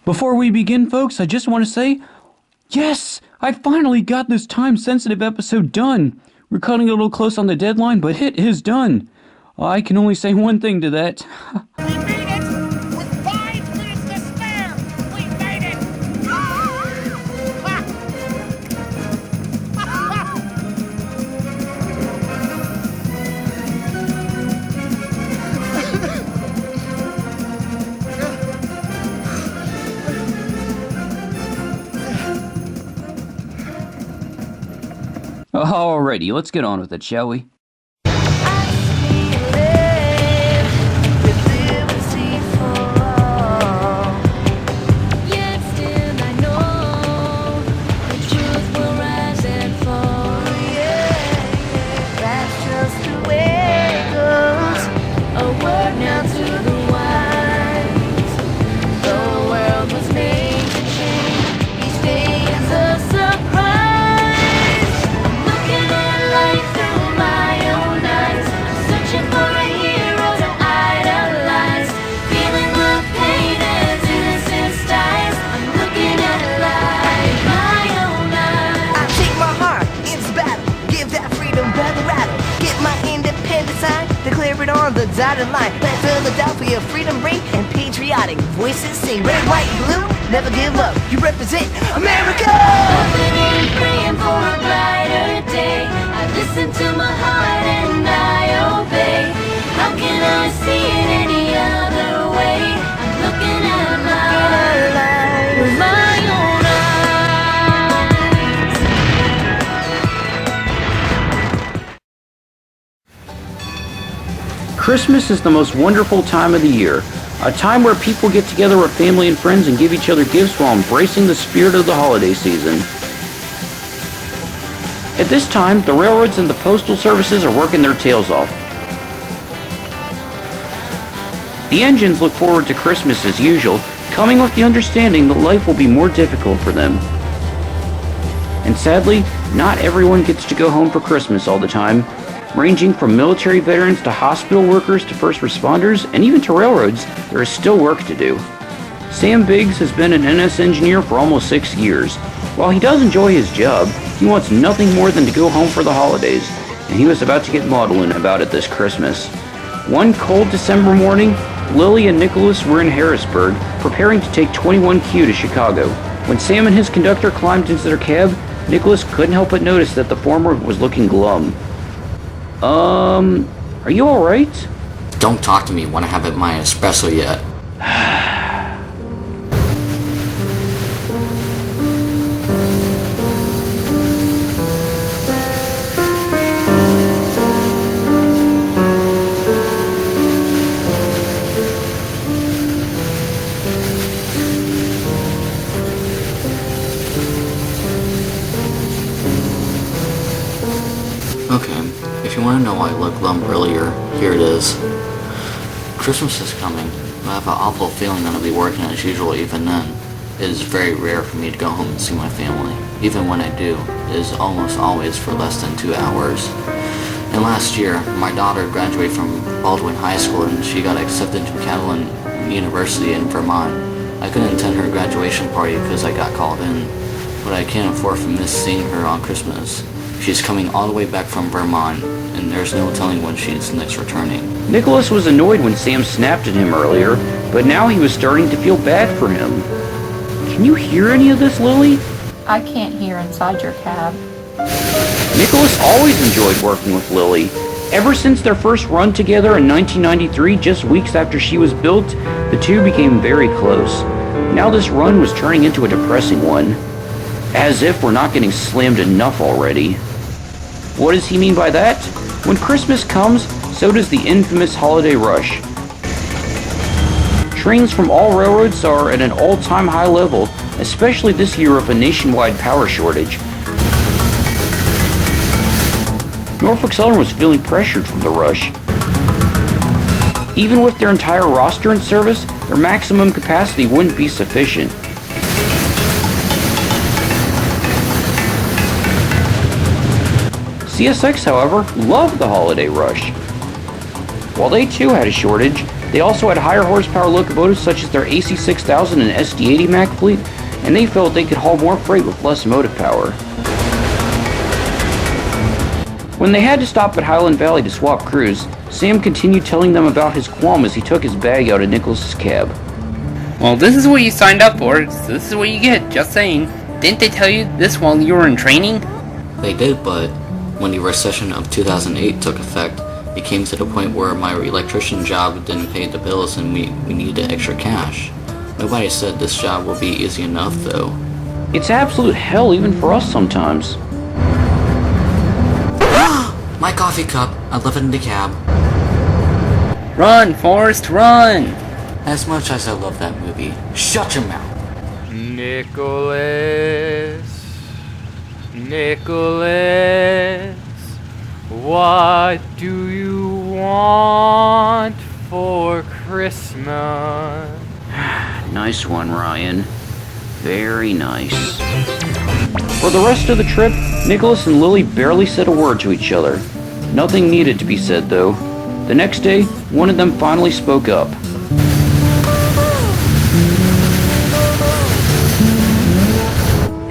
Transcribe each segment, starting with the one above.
Before we begin, folks, I just want to say, yes, I finally got this time-sensitive episode done. We're cutting a little close on the deadline, but it is done. I can only say one thing to that. We made it! With 5 minutes to spare! We made it! Alrighty, let's get on with it, shall we? On the dotted line, let Philadelphia freedom ring and patriotic voices sing. Red, white, blue, never give up. You represent America. Hoping and praying for a brighter day. I listen to my heart and I obey. How can I see it any other way? I'm looking at life with my own Christmas is the most wonderful time of the year, a time where people get together with family and friends and give each other gifts while embracing the spirit of the holiday season. At this time, the railroads and the postal services are working their tails off. The engines look forward to Christmas as usual, coming with the understanding that life will be more difficult for them. And sadly, not everyone gets to go home for Christmas all the time. Ranging from military veterans to hospital workers to first responders and even to railroads, there is still work to do. Sam Biggs has been an NS engineer for almost 6 years. While he does enjoy his job, he wants nothing more than to go home for the holidays, and he was about to get maudlin about it this Christmas. One cold December morning, Lily and Nicholas were in Harrisburg, preparing to take 21Q to Chicago. When Sam and his conductor climbed into their cab, Nicholas couldn't help but notice that the former was looking glum. Are you alright? Don't talk to me when I haven't my espresso yet. Okay. If you want to know why I looked glum earlier, here it is. Christmas is coming. I have an awful feeling that I'll be working as usual even then. It is very rare for me to go home and see my family. Even when I do, it is almost always for less than 2 hours. And last year, my daughter graduated from Baldwin High School and she got accepted to Catalan University in Vermont. I couldn't attend her graduation party because I got called in, but I can't afford to miss seeing her on Christmas. She's coming all the way back from Vermont, and there's no telling when she's next returning. Nicholas was annoyed when Sam snapped at him earlier, but now he was starting to feel bad for him. Can you hear any of this, Lily? I can't hear inside your cab. Nicholas always enjoyed working with Lily. Ever since their first run together in 1993, just weeks after she was built, the two became very close. Now this run was turning into a depressing one. As if we're not getting slammed enough already. What does he mean by that? When Christmas comes, so does the infamous holiday rush. Trains from all railroads are at an all-time high level, especially this year of a nationwide power shortage. Norfolk Southern was feeling pressured from the rush. Even with their entire roster in service, their maximum capacity wouldn't be sufficient. CSX, however, loved the holiday rush. While they too had a shortage, They also had higher horsepower locomotives such as their AC6000 and SD80 Mac fleet, and they felt they could haul more freight with less motive power. When they had to stop at Highland Valley to swap crews, Sam continued telling them about his qualm as he took his bag out of Nicholas's cab. Well, this is what you signed up for, so this is what you get, just saying. Didn't they tell you this while you were in training? They did, but when the recession of 2008 took effect, it came to the point where my electrician job didn't pay the bills and we needed extra cash. Nobody said this job will be easy enough, though. It's absolute hell even for us sometimes. My coffee cup. I left it in the cab. Run, Forrest, run! As much as I love that movie, shut your mouth. Nicholas, what do you want for Christmas? Nice one, Ryan. Very nice. For the rest of the trip, Nicholas and Lily barely said a word to each other. Nothing needed to be said, though. The next day, one of them finally spoke up.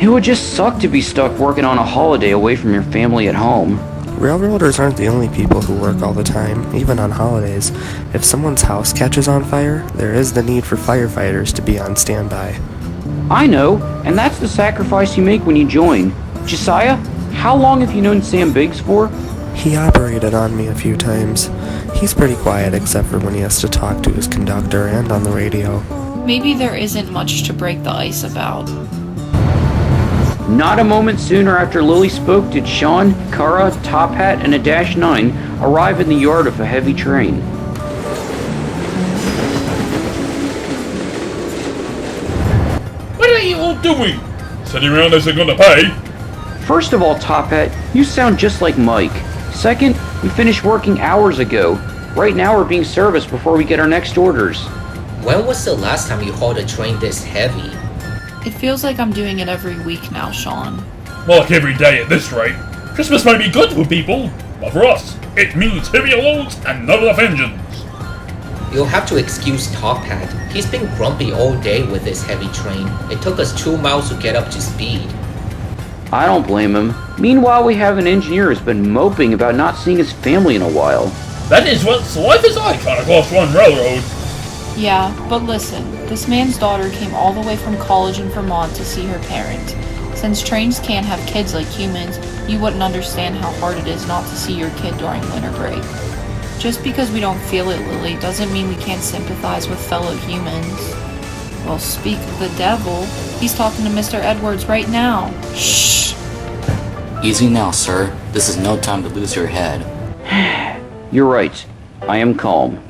It would just suck to be stuck working on a holiday away from your family at home. Railroaders aren't the only people who work all the time, even on holidays. If someone's house catches on fire, there is the need for firefighters to be on standby. I know, and that's the sacrifice you make when you join. Josiah, how long have you known Sam Biggs for? He operated on me a few times. He's pretty quiet except for when he has to talk to his conductor and on the radio. Maybe there isn't much to break the ice about. Not a moment sooner after Lily spoke did Sean, Kara, Top Hat, and a Dash 9 arrive in the yard of a heavy train. What are you all doing? Sitting around as they're gonna pay? First of all, Top Hat, you sound just like Mike. Second, we finished working hours ago. Right now we're being serviced before we get our next orders. When was the last time you hauled a train this heavy? It feels like I'm doing it every week now, Sean. More like every day at this rate. Christmas may be good for people, but for us, it means heavier loads and not enough engines. You'll have to excuse Top Hat. He's been grumpy all day with this heavy train. It took us 2 miles to get up to speed. I don't blame him. Meanwhile, we have an engineer who's been moping about not seeing his family in a while. That is what's life is like on a Class 1 railroad. Yeah, but listen, this man's daughter came all the way from college in Vermont to see her parent. Since trains can't have kids like humans, you wouldn't understand how hard it is not to see your kid during winter break. Just because we don't feel it, Lily, doesn't mean we can't sympathize with fellow humans. Well, speak of the devil, he's talking to Mr. Edwards right now. Shh! Easy now, sir. This is no time to lose your head. You're right. I am calm.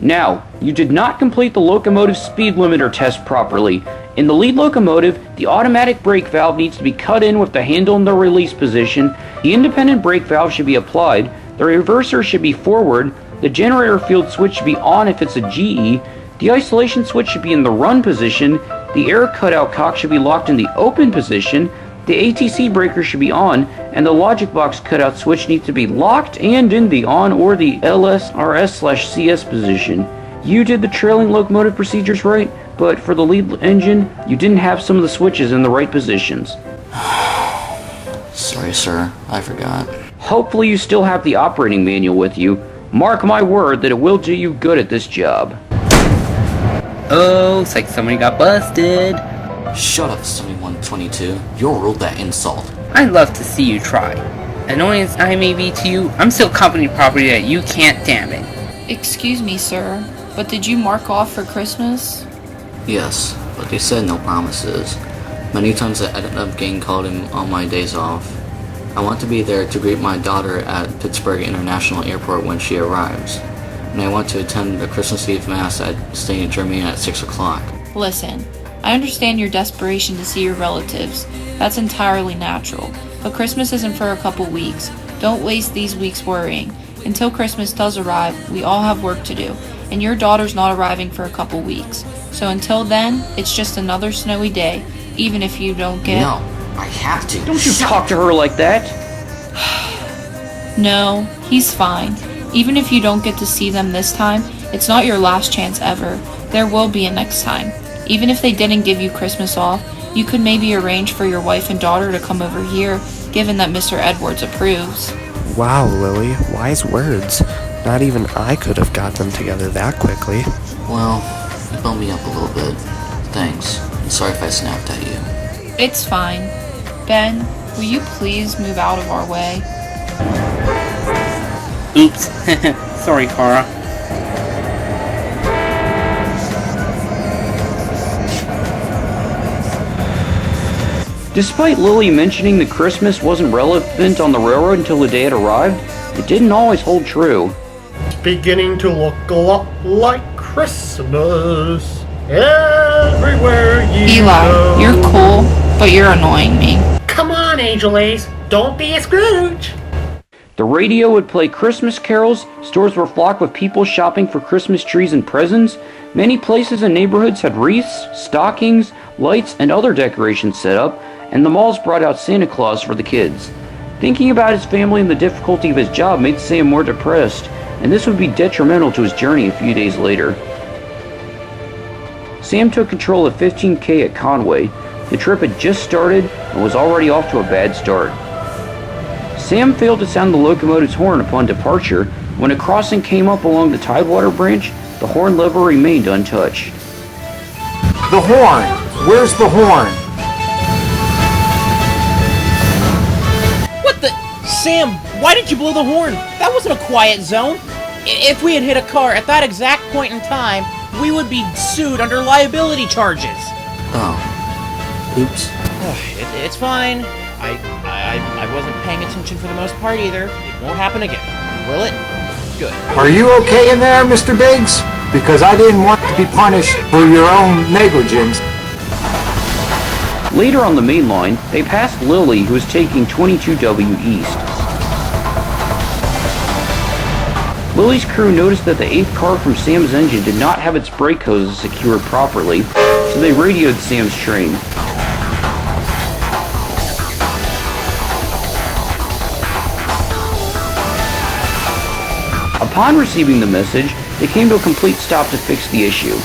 Now, you did not complete the locomotive speed limiter test properly. In the lead locomotive, the automatic brake valve needs to be cut in with the handle in the release position, the independent brake valve should be applied, the reverser should be forward, the generator field switch should be on if it's a GE, the isolation switch should be in the run position, the air cutout cock should be locked in the open position, the ATC breaker should be on, and the logic box cutout switch needs to be locked and in the on or the LSRS/CS position. You did the trailing locomotive procedures right, but for the lead engine, you didn't have some of the switches in the right positions. Sorry, sir. I forgot. Hopefully you still have the operating manual with you. Mark my word that it will do you good at this job. Oh, looks like somebody got busted. Shut up, 7122. You'll rule that insult. I'd love to see you try. Annoying as I may be to you, I'm still company property that you can't damn it. Excuse me, sir, but did you mark off for Christmas? Yes, but they said no promises. Many times I ended up getting called in on my days off. I want to be there to greet my daughter at Pittsburgh International Airport when she arrives. And I want to attend the Christmas Eve Mass at St. Germain at 6 o'clock. Listen, I understand your desperation to see your relatives. That's entirely natural. But Christmas isn't for a couple weeks. Don't waste these weeks worrying. Until Christmas does arrive, we all have work to do. And your daughter's not arriving for a couple weeks. So until then, it's just another snowy day, even if you don't get... No, I have to. Don't you talk to her like that. No, he's fine. Even if you don't get to see them this time, It's not your last chance ever. There will be a next time. Even if they didn't give you Christmas off, you could maybe arrange for your wife and daughter to come over here, given that Mr. Edwards approves. Wow, Lily, wise words. Not even I could have got them together that quickly. Well, you bumped me up a little bit. Thanks. And sorry if I snapped at you. It's fine. Ben, will you please move out of our way? Oops. Sorry, Kara. Despite Lily mentioning that Christmas wasn't relevant on the railroad until the day it arrived, it didn't always hold true. It's beginning to look a lot like Christmas everywhere you Eli, go. you're cool, but you're annoying me. Come on, Angel Ace, don't be a Scrooge. The radio would play Christmas carols, stores were flocked with people shopping for Christmas trees and presents, many places and neighborhoods had wreaths, stockings, lights, and other decorations set up, and the malls brought out Santa Claus for the kids. Thinking about his family and the difficulty of his job made Sam more depressed, and this would be detrimental to his journey a few days later. Sam took control of 15K at Conway. The trip had just started and was already off to a bad start. Sam failed to sound the locomotive's horn upon departure. When a crossing came up along the Tidewater branch, the horn lever remained untouched. The horn! Where's the horn? What the? Sam, why did you blow the horn? That wasn't a quiet zone. If we had hit a car at that exact point in time, we would be sued under liability charges. Oh. Oops. It's fine. I wasn't paying attention for the most part either. It won't happen again. Will it? Good. Are you okay in there, Mr. Biggs? Because I didn't want to be punished for your own negligence. Later on the main line, they passed Lily, who was taking 22W East. Lily's crew noticed that the 8th car from Sam's engine did not have its brake hoses secured properly, so they radioed Sam's train. Upon receiving the message, they came to a complete stop to fix the issue.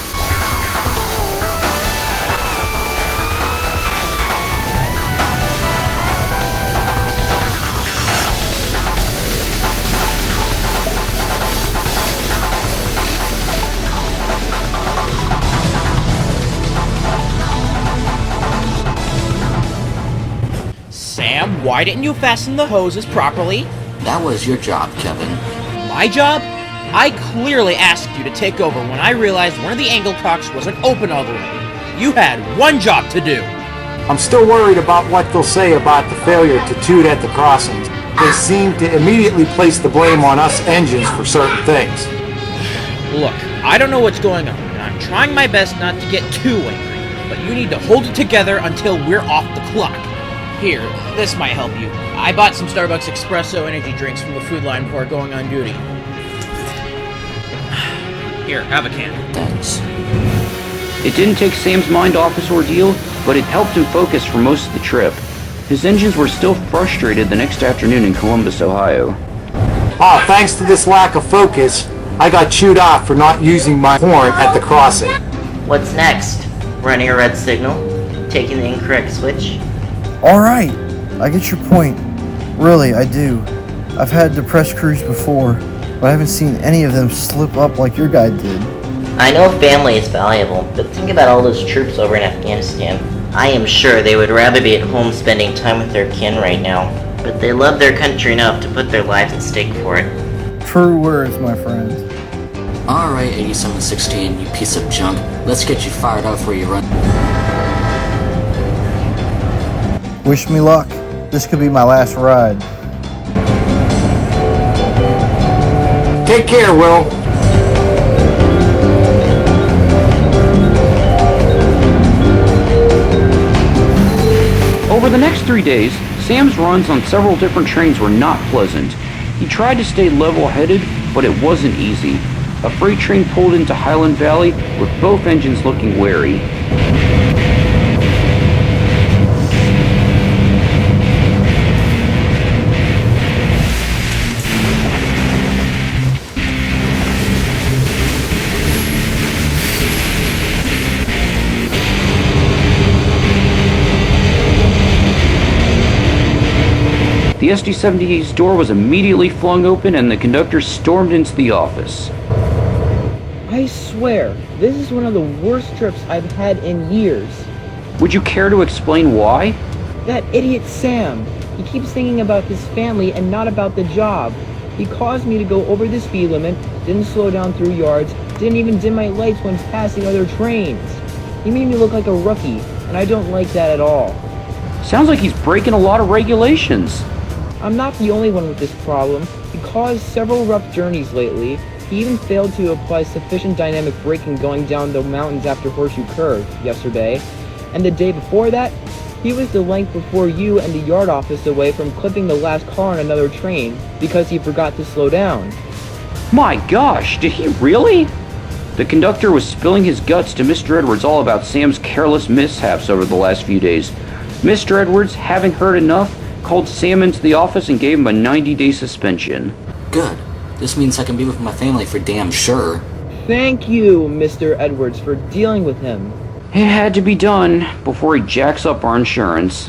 Sam, why didn't you fasten the hoses properly? That was your job, Kevin. My job? I clearly asked you to take over when I realized one of the angle cocks wasn't open all the way. You had one job to do. I'm still worried about what they'll say about the failure to toot at the crossings. They seem to immediately place the blame on us engines for certain things. Look, I don't know what's going on, and I'm trying my best not to get too angry, but you need to hold it together until we're off the clock. Here, this might help you. I bought some Starbucks espresso energy drinks from the food line before going on duty. Here, have a can. Thanks. It didn't take Sam's mind off his ordeal, but it helped him focus for most of the trip. His engines were still frustrated the next afternoon in Columbus, Ohio. Thanks to this lack of focus, I got chewed off for not using my horn at the crossing. What's next? Running a red signal? Taking the incorrect switch? Alright, I get your point. Really, I do. I've had depressed crews before, but I haven't seen any of them slip up like your guy did. I know family is valuable, but think about all those troops over in Afghanistan. I am sure they would rather be at home spending time with their kin right now, but they love their country enough to put their lives at stake for it. True words, my friend. Alright, 8716, you piece of junk. Let's get you fired up for your run. Wish me luck. This could be my last ride. Take care, Will. Over the next 3 days, Sam's runs on several different trains were not pleasant. He tried to stay level-headed, but it wasn't easy. A freight train pulled into Highland Valley with both engines looking wary. The SD-78's door was immediately flung open and the conductor stormed into the office. I swear, this is one of the worst trips I've had in years. Would you care to explain why? That idiot Sam. He keeps thinking about his family and not about the job. He caused me to go over the speed limit, didn't slow down through yards, didn't even dim my lights when passing other trains. He made me look like a rookie, and I don't like that at all. Sounds like he's breaking a lot of regulations. I'm not the only one with this problem. He caused several rough journeys lately. He even failed to apply sufficient dynamic braking going down the mountains after Horseshoe Curve yesterday. And the day before that, he was the length before you and the yard office away from clipping the last car on another train because he forgot to slow down. My gosh, did he really? The conductor was spilling his guts to Mr. Edwards all about Sam's careless mishaps over the last few days. Mr. Edwards, having heard enough, called Sam into the office and gave him a 90-day suspension. Good. This means I can be with my family for damn sure. Thank you, Mr. Edwards, for dealing with him. It had to be done before he jacks up our insurance.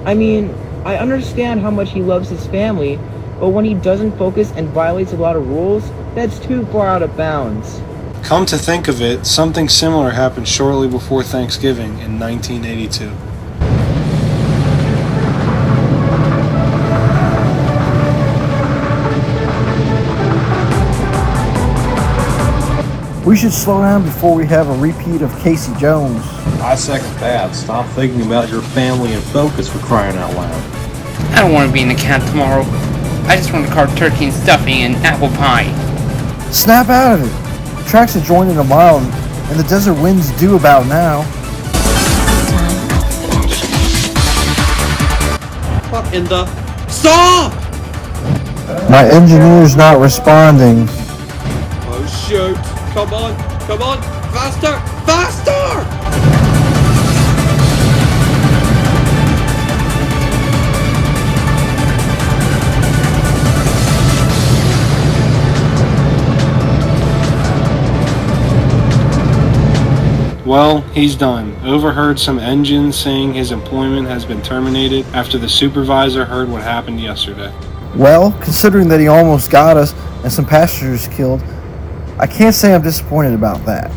I mean, I understand how much he loves his family, but when he doesn't focus and violates a lot of rules, that's too far out of bounds. Come to think of it, something similar happened shortly before Thanksgiving in 1982. We should slow down before we have a repeat of Casey Jones. I second that. Stop thinking about your family and focus, for crying out loud. I don't want to be in the cab tomorrow. I just want to carve turkey and stuffing and apple pie. Snap out of it. The tracks are joined in a mile, and the desert wind's due about now. What in the... Stop! My engineer's not responding. Oh shoot! Come on! Come on! Faster! Faster! Well, he's done. Overheard some engines saying his employment has been terminated after the supervisor heard what happened yesterday. Well, considering that he almost got us and some passengers killed, I can't say I'm disappointed about that.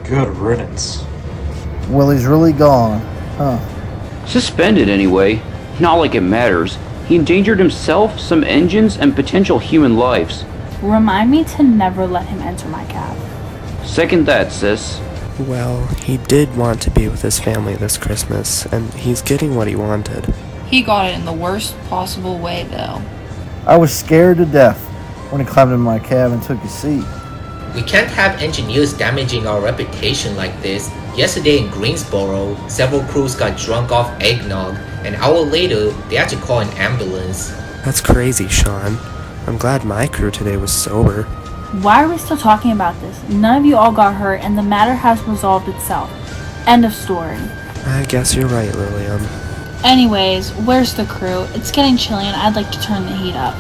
Good riddance. Well, he's really gone, huh? Suspended anyway. Not like it matters. He endangered himself, some engines, and potential human lives. Remind me to never let him enter my cab. Second that, sis. Well, he did want to be with his family this Christmas, and he's getting what he wanted. He got it in the worst possible way, though. I was scared to death when he climbed in my cab and took his seat. We can't have engineers damaging our reputation like this. Yesterday in Greensboro, several crews got drunk off eggnog. An hour later, they had to call an ambulance. That's crazy, Sean. I'm glad my crew today was sober. Why are we still talking about this? None of you all got hurt, and the matter has resolved itself. End of story. I guess you're right, Lillian. Anyways, where's the crew? It's getting chilly and I'd like to turn the heat up.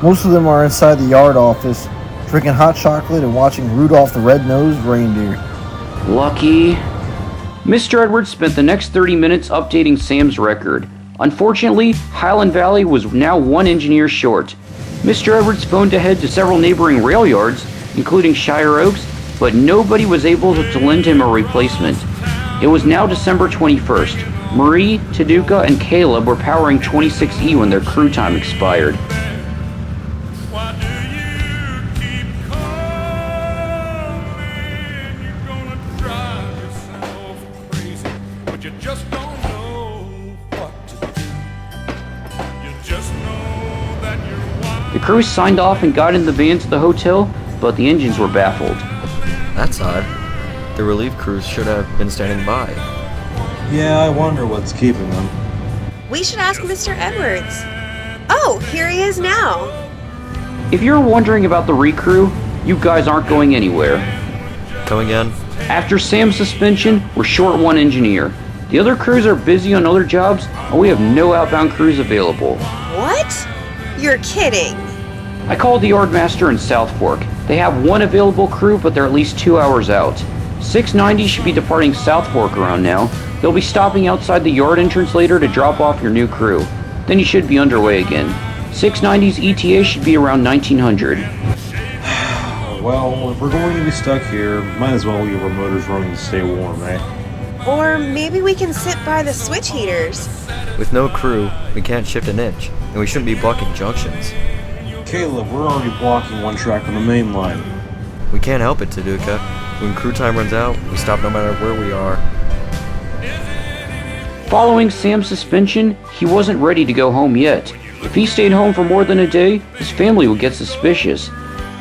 Most of them are inside the yard office, drinking hot chocolate and watching Rudolph the Red-Nosed Reindeer. Lucky. Mr. Edwards spent the next 30 minutes updating Sam's record. Unfortunately, Highland Valley was now one engineer short. Mr. Edwards phoned ahead to several neighboring rail yards, including Shire Oaks, but nobody was able to lend him a replacement. It was now December 21st. Marie, Taduka, and Caleb were powering 26E when their crew time expired. The crew signed off and got in the van to the hotel, but the engines were baffled. That's odd. The relief crews should have been standing by. Yeah, I wonder what's keeping them. We should ask Mr. Edwards. Oh, here he is now. If you're wondering about the recrew, you guys aren't going anywhere. Come again? After Sam's suspension, we're short one engineer. The other crews are busy on other jobs, and we have no outbound crews available. What? You're kidding. I called the yardmaster in South Fork. They have one available crew, but they're at least 2 hours out. 690 should be departing South Fork around now. They'll be stopping outside the yard entrance later to drop off your new crew. then you should be underway again. 690's ETA should be around 1900. Well, if we're going to be stuck here, might as well leave our motors running to stay warm, eh? Or maybe we can sit by the switch heaters. With no crew, we can't shift an inch, and we shouldn't be blocking junctions. Caleb, we're already blocking one track on the main line. We can't help it, Taduka. When crew time runs out, we stop no matter where we are. Following Sam's suspension, he wasn't ready to go home yet. If he stayed home for more than a day, his family would get suspicious,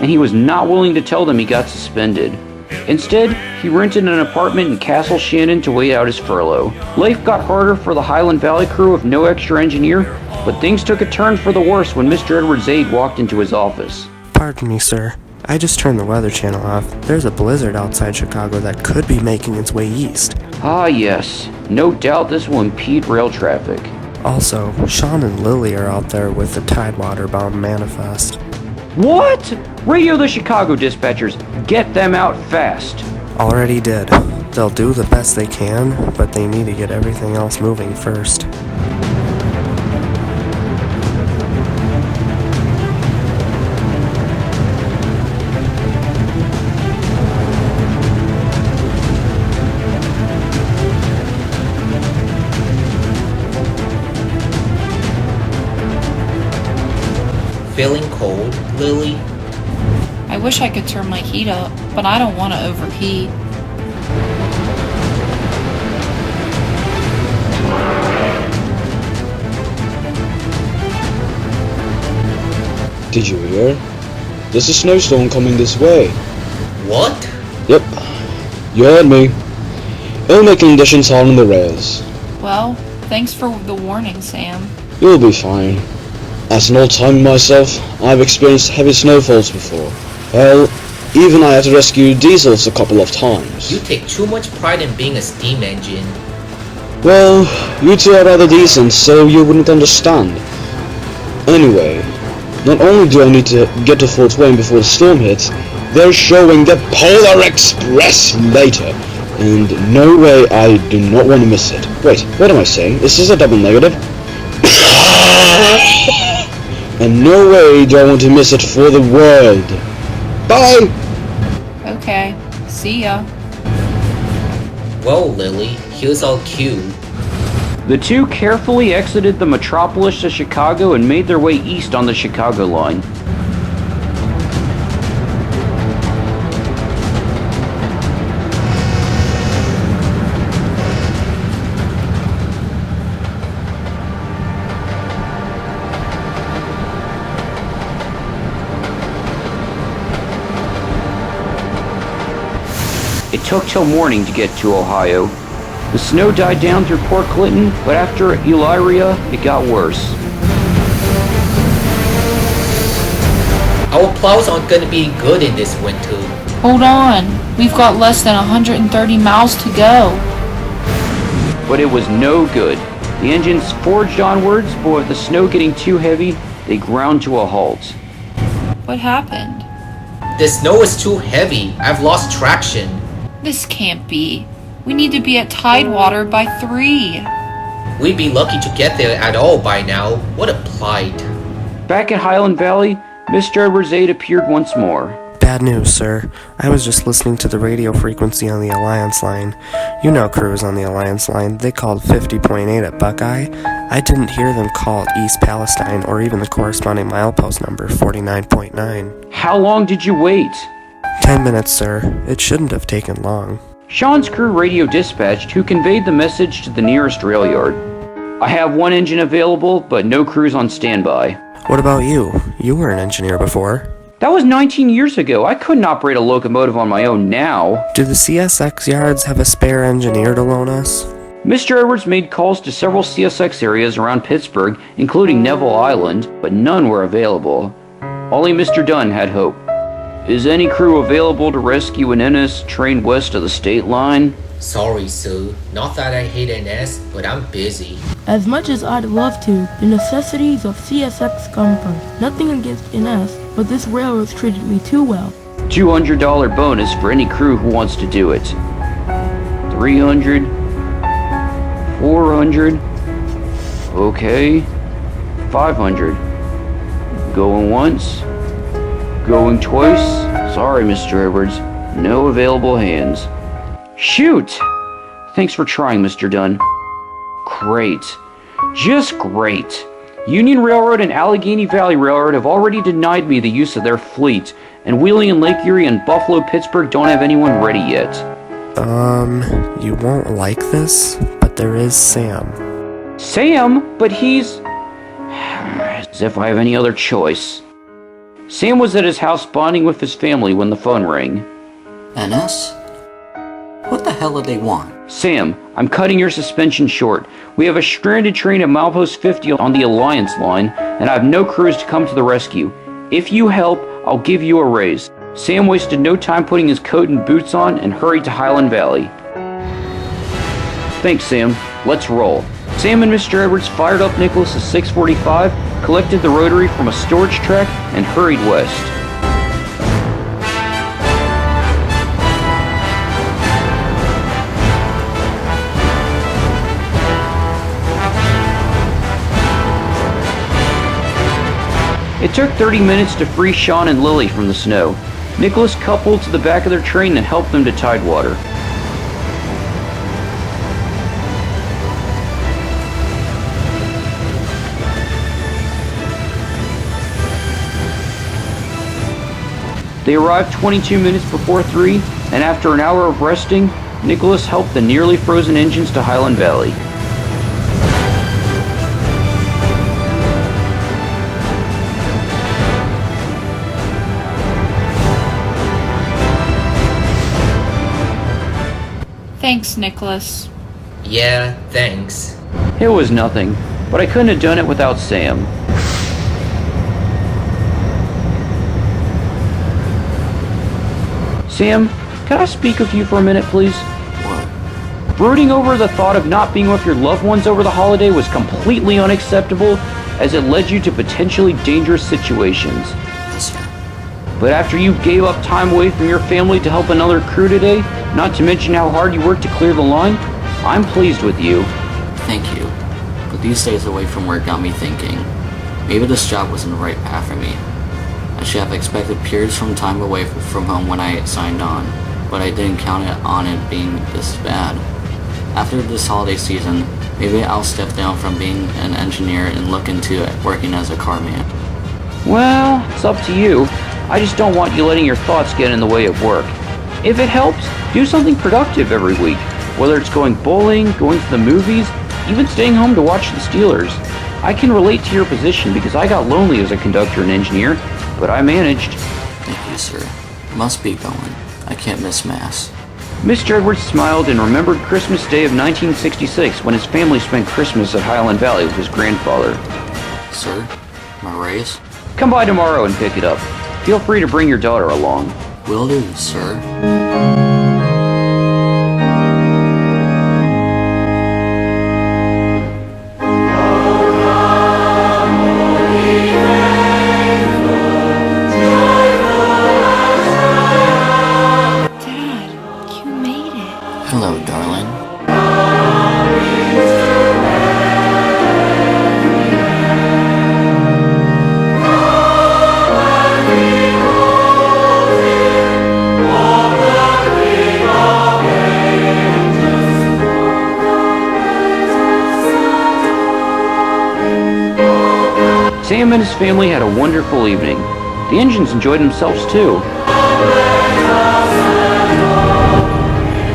and he was not willing to tell them he got suspended. Instead, he rented an apartment in Castle Shannon to wait out his furlough. Life got harder for the Highland Valley crew with no extra engineer, but things took a turn for the worse when Mr. Edward's aide walked into his office. Pardon me, sir. I just turned the weather channel off. There's a blizzard outside Chicago that could be making its way east. Ah yes, no doubt this will impede rail traffic. Also, Sean and Lily are out there with the Tidewater-bound manifest. What? Radio the Chicago dispatchers. Get them out fast. Already did. They'll do the best they can, but they need to get everything else moving first. Feeling cold, Lily? I wish I could turn my heat up, but I don't want to overheat. Did you hear? There's a snowstorm coming this way. What? Yep. You heard me. Ill conditions hard on the rails. Well, thanks for the warning, Sam. You'll be fine. As an old-timer myself, I've experienced heavy snowfalls before. Hell, even I had to rescue diesels a couple of times. You take too much pride in being a steam engine. Well, you two are rather decent, so you wouldn't understand. Anyway, not only do I need to get to Fort Wayne before the storm hits, they're showing the Polar Express later. And no way, I do not want to miss it. Wait, what am I saying? Is this a double negative? And no way do I want to miss it for the world. Bye! Okay, see ya. Well, Lily, here's our cue. The two carefully exited the metropolis of Chicago and made their way east on the Chicago line. It took till morning to get to Ohio. The snow died down through Port Clinton, but after Elyria, it got worse. Our plows aren't gonna be good in this winter. Hold on, we've got less than 130 miles to go. But it was no good. The engines forged onwards, but with the snow getting too heavy, they ground to a halt. What happened? The snow is too heavy. I've lost traction. This can't be. We need to be at Tidewater by 3. We'd be lucky to get there at all by now. What a plight. Back at Highland Valley, Mr. Edward's aide appeared once more. Bad news, sir. I was just listening to the radio frequency on the Alliance line. You know crews on the Alliance line. They called 50.8 at Buckeye. I didn't hear them call East Palestine or even the corresponding milepost number 49.9. How long did you wait? 10 minutes, sir. It shouldn't have taken long. Sean's crew radio dispatched, who conveyed the message to the nearest rail yard. I have one engine available, but no crews on standby. What about you? You were an engineer before. That was 19 years ago. I couldn't operate a locomotive on my own now. Do the CSX yards have a spare engineer to loan us? Mr. Edwards made calls to several CSX areas around Pittsburgh, including Neville Island, but none were available. Only Mr. Dunn had hope. Is any crew available to rescue an NS train west of the state line? Sorry, sir. Not that I hate NS, but I'm busy. As much as I'd love to, the necessities of CSX come first. Nothing against NS, but this railroad's treated me too well. $200 bonus for any crew who wants to do it. 300, 400. Okay. 500. Going once. Going twice. Sorry, Mr. Edwards. No available hands. Shoot! Thanks for trying, Mr. Dunn. Great. Just great. Union Railroad and Allegheny Valley Railroad have already denied me the use of their fleet, and Wheeling and Lake Erie and Buffalo Pittsburgh don't have anyone ready yet. You won't like this, but there is Sam. Sam? But he's... As if I have any other choice. Sam was at his house bonding with his family when the phone rang. NS? What the hell do they want? Sam, I'm cutting your suspension short. We have a stranded train at milepost 50 on the Alliance line, and I have no crews to come to the rescue. If you help, I'll give you a raise. Sam wasted no time putting his coat and boots on and hurried to Highland Valley. Thanks, Sam. Let's roll. Sam and Mr. Edwards fired up Nicholas's 645, collected the rotary from a storage track, and hurried west. It took 30 minutes to free Sean and Lily from the snow. Nicholas coupled to the back of their train and helped them to Tidewater. They arrived 22 minutes before 3, and after an hour of resting, Nicholas helped the nearly frozen engines to Highland Valley. Thanks, Nicholas. Yeah, thanks. It was nothing, but I couldn't have done it without Sam. Sam, can I speak with you for a minute, please? What? Brooding over the thought of not being with your loved ones over the holiday was completely unacceptable, as it led you to potentially dangerous situations. Yes, sir. But after you gave up time away from your family to help another crew today, not to mention how hard you worked to clear the line, I'm pleased with you. Thank you. But these days away from work got me thinking. Maybe this job wasn't the right path for me. I should have expected periods from time away from home when I signed on, but I didn't count on it being this bad. After this holiday season, maybe I'll step down from being an engineer and look into working as a carman. Well, it's up to you. I just don't want you letting your thoughts get in the way of work. If it helps, do something productive every week, whether it's going bowling, going to the movies, even staying home to watch the Steelers. I can relate to your position because I got lonely as a conductor and engineer, but I managed. Thank you, sir. Must be going. I can't miss Mass. Mr. Edwards smiled and remembered Christmas Day of 1966 when his family spent Christmas at Highland Valley with his grandfather. Sir, my raise? Come by tomorrow and pick it up. Feel free to bring your daughter along. Will do, sir. Hello, darling. Sam and his family had a wonderful evening. The engines enjoyed themselves too.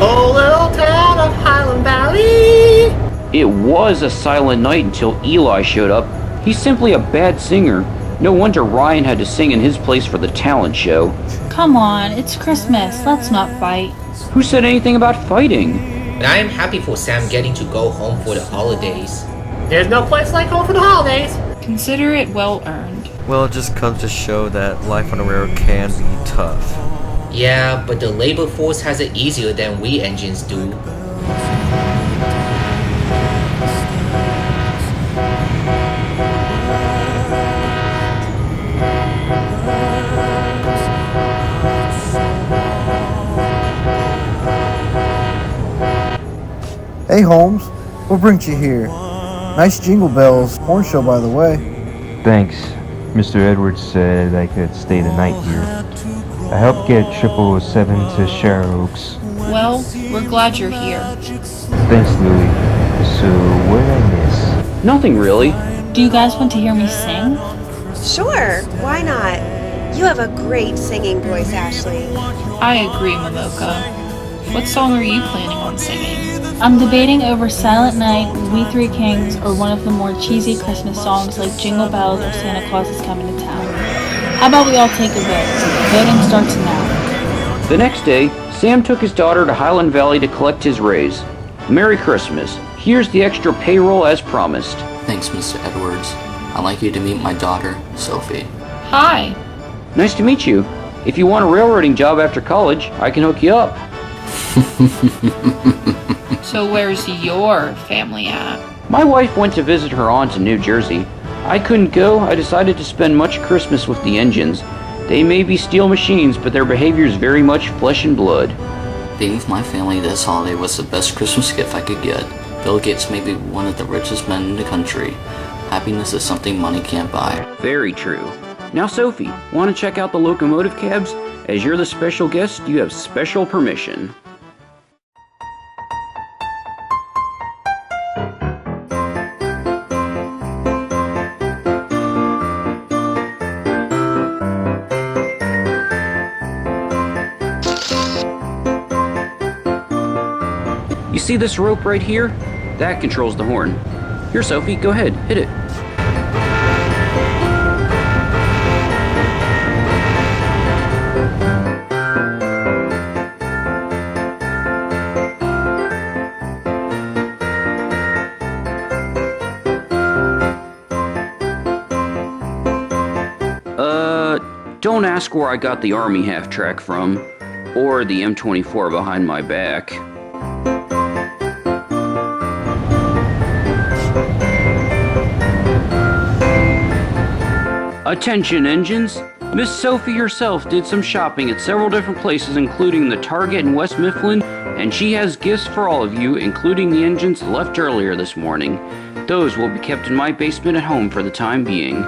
Oh, little town of Highland Valley! It was a silent night until Eli showed up. He's simply a bad singer. No wonder Ryan had to sing in his place for the talent show. Come on, it's Christmas. Let's not fight. Who said anything about fighting? And I am happy for Sam getting to go home for the holidays. There's no place like home for the holidays. Consider it well earned. Well, it just comes to show that life on a railroad can be tough. Yeah, but the labor force has it easier than we engines do. Hey Holmes, what brings you here? Nice jingle bells, horn show by the way. Thanks. Mr. Edwards said I could stay the night here. I helped get 007 to Share Oaks. Well, we're glad you're here. Thanks, Louie. So, what did I miss? Nothing really. Do you guys want to hear me sing? Sure, why not? You have a great singing voice, Ashley. I agree, Momoka. What song are you planning on singing? I'm debating over Silent Night, We Three Kings, or one of the more cheesy Christmas songs like Jingle Bells or Santa Claus is Coming to Town. How about we all take a vote? Voting starts now. The next day, Sam took his daughter to Highland Valley to collect his raise. Merry Christmas. Here's the extra payroll as promised. Thanks, Mr. Edwards. I'd like you to meet my daughter, Sophie. Hi. Nice to meet you. If you want a railroading job after college, I can hook you up. So where's your family at? My wife went to visit her aunt in New Jersey. I couldn't go. I decided to spend much Christmas with the engines. They may be steel machines, but their behavior is very much flesh and blood. Being with my family this holiday was the best Christmas gift I could get. Bill Gates may be one of the richest men in the country. Happiness is something money can't buy. Very true. Now, Sophie, want to check out the locomotive cabs? As you're the special guest, you have special permission. You see this rope right here? That controls the horn. Here, Sophie, go ahead, hit it. Don't ask where I got the Army half-track from, or the M24 behind my back. Attention, engines! Miss Sophie herself did some shopping at several different places, including the Target in West Mifflin, and she has gifts for all of you, including the engines left earlier this morning. Those will be kept in my basement at home for the time being.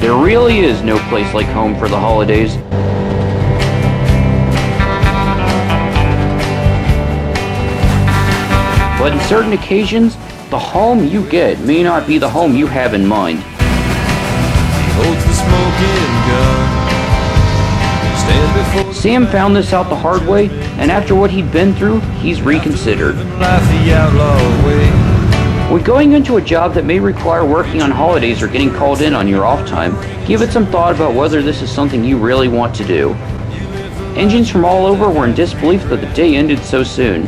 There really is no place like home for the holidays. But in certain occasions, the home you get may not be the home you have in mind. Sam found this out the hard way, and after what he'd been through, he's reconsidered. When going into a job that may require working on holidays or getting called in on your off time, give it some thought about whether this is something you really want to do. Engines from all over were in disbelief that the day ended so soon.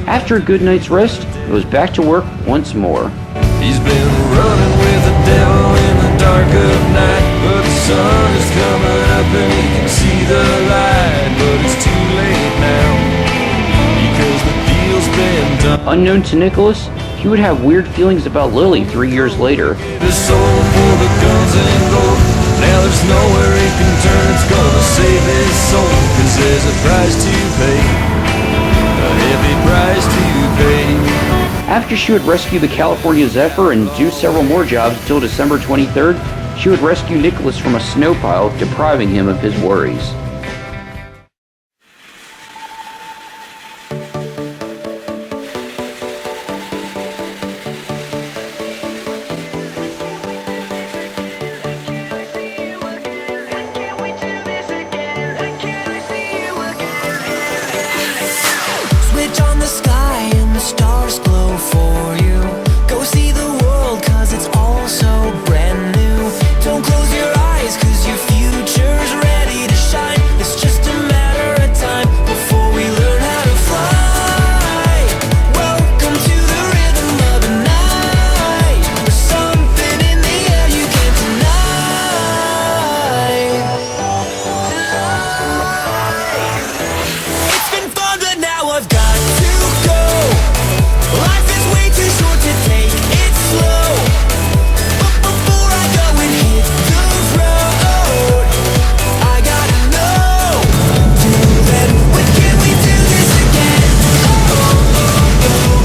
After a good night's rest, it was back to work once more. He's been running with the devil in the dark of night, but the sun is coming up and he can see the light, but it's too late now, because the deal's been done. Unknown to Nicholas, he would have weird feelings about Lily 3 years later. The soul for the guns and gold, now there's nowhere he can turn, it's gonna save his soul, cause there's a price to pay, a heavy price to pay. After she would rescue the California Zephyr and do several more jobs until December 23rd, she would rescue Nicholas from a snow pile, depriving him of his worries. Switch on the sky and the stars glow for you. Go see the world 'cause it's all so brand new. Don't close your eyes 'cause your future's ready to shine. It's just a matter of time before we learn how to fly. Welcome to the rhythm of the night. There's something in the air you can't deny. It's been fun, but now I've got to go. Life is way too short to take it slow. But before I go and hit the road, I gotta know. Till then, when can we do this again?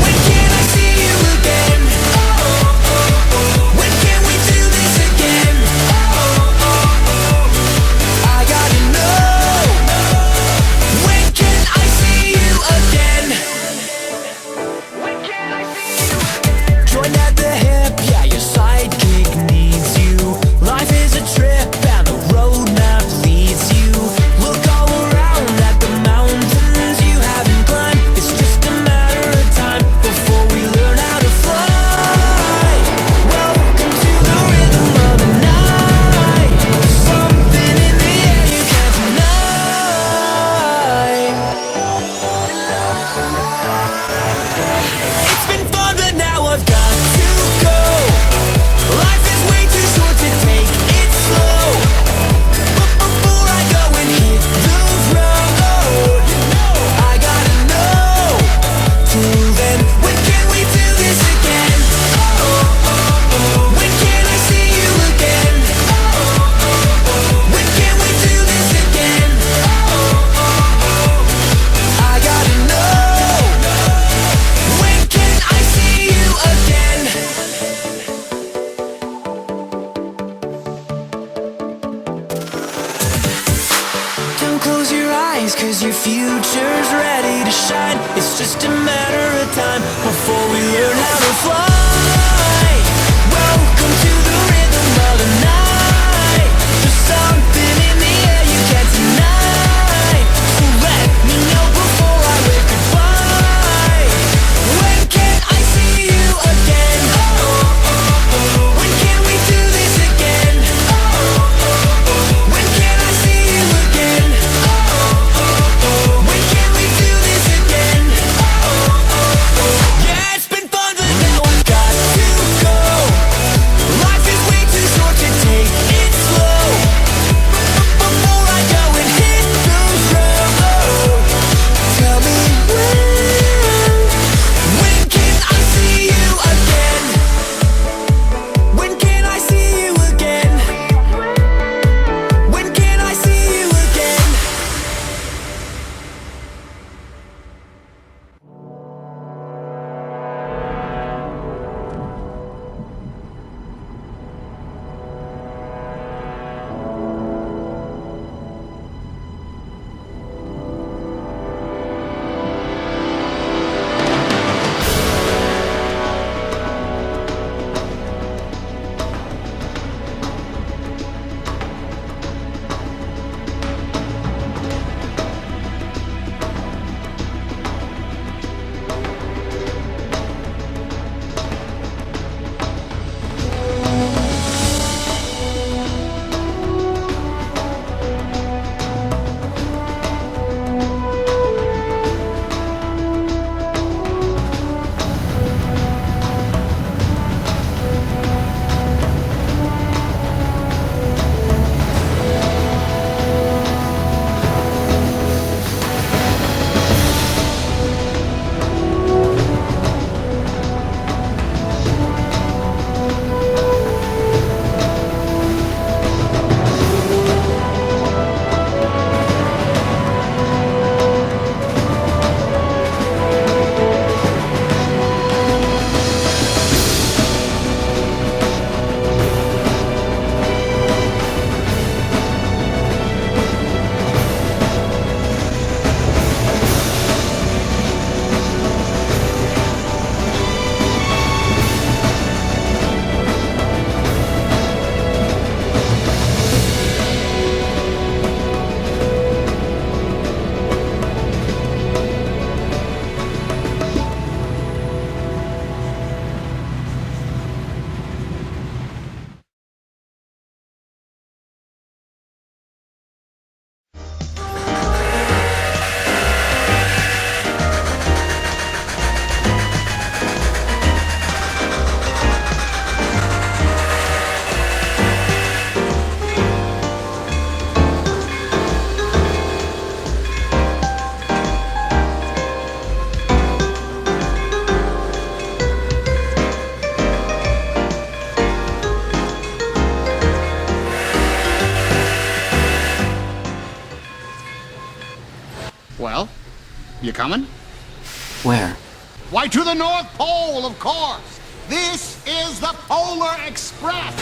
When can I see you again? When can we do this again? I gotta know. When can I see you again? Join at the hip, yeah, your sidekick needs you. Life is a trip and the roadmap leads you. Look all around at the mountains you haven't climbed. It's just a matter of time before we learn how to fly. Welcome to the rhythm of the night. There's something in the air you can't deny. It's been fun, but now I've got to go. Life is way too short to take it slow. But before I go and hit the road, I gotta know. Till then, when can we do this again? When can I see you again? When can we do this again? I gotta know. When can I see you again? Don't close your eyes 'cause your future's ready to shine. It's just a matter of time before we learn how to fly. Welcome to the rhythm of the night. There's something in the air you can't deny. So let me know before I wave goodbye. When can I see you again? When can we do this again? When can I see you again? When can we do this again? Yeah. You coming? Where? Why, to the North Pole, of course. This is the Polar Express.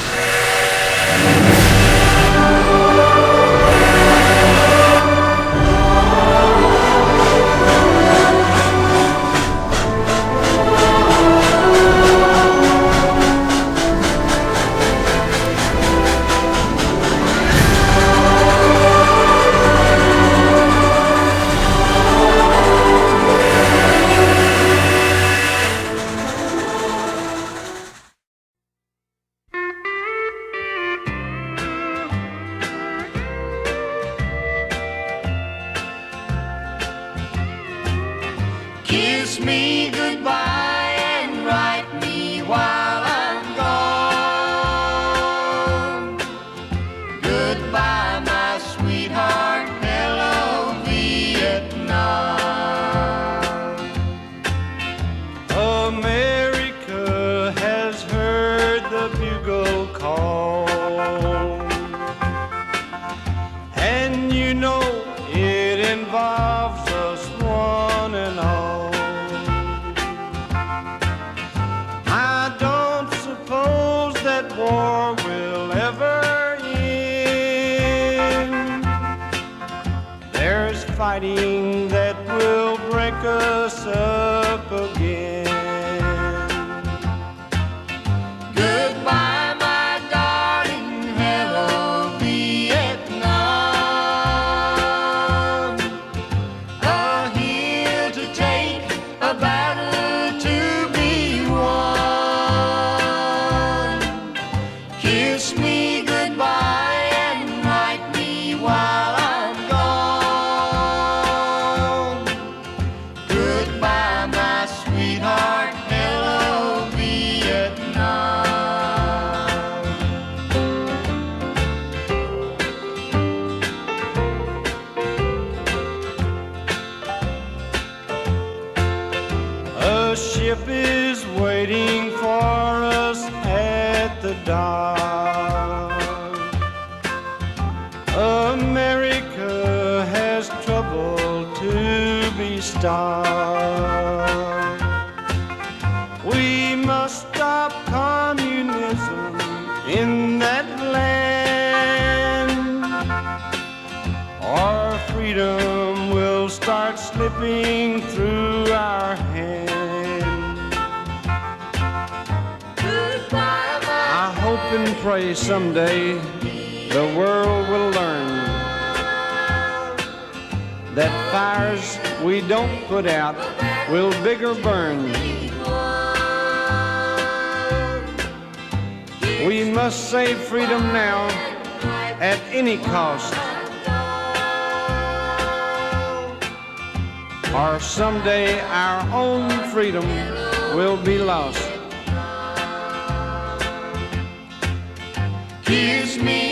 Kiss me goodbye and write me while I'm gone. Goodbye, my sweetheart. Hello, Vietnam. America has heard the bugle call, and you know it involves us one and all. I don't suppose that war will ever end. There's fighting that will break us up again. Goodbye, my darling. Hello, Vietnam. A hill to take, a battle to be won. Kiss me goodbye and write me while I'm gone. Goodbye, my sweetheart. Hello, Vietnam. A ship is waiting for us at the dock. America has trouble to be stopped. We must stop communism in that land, or freedom will start slipping through our hands. I hope and pray someday the world will learn that fires we don't put out will bigger burn. We must save freedom now at any cost, or someday our own freedom will be lost. Kiss me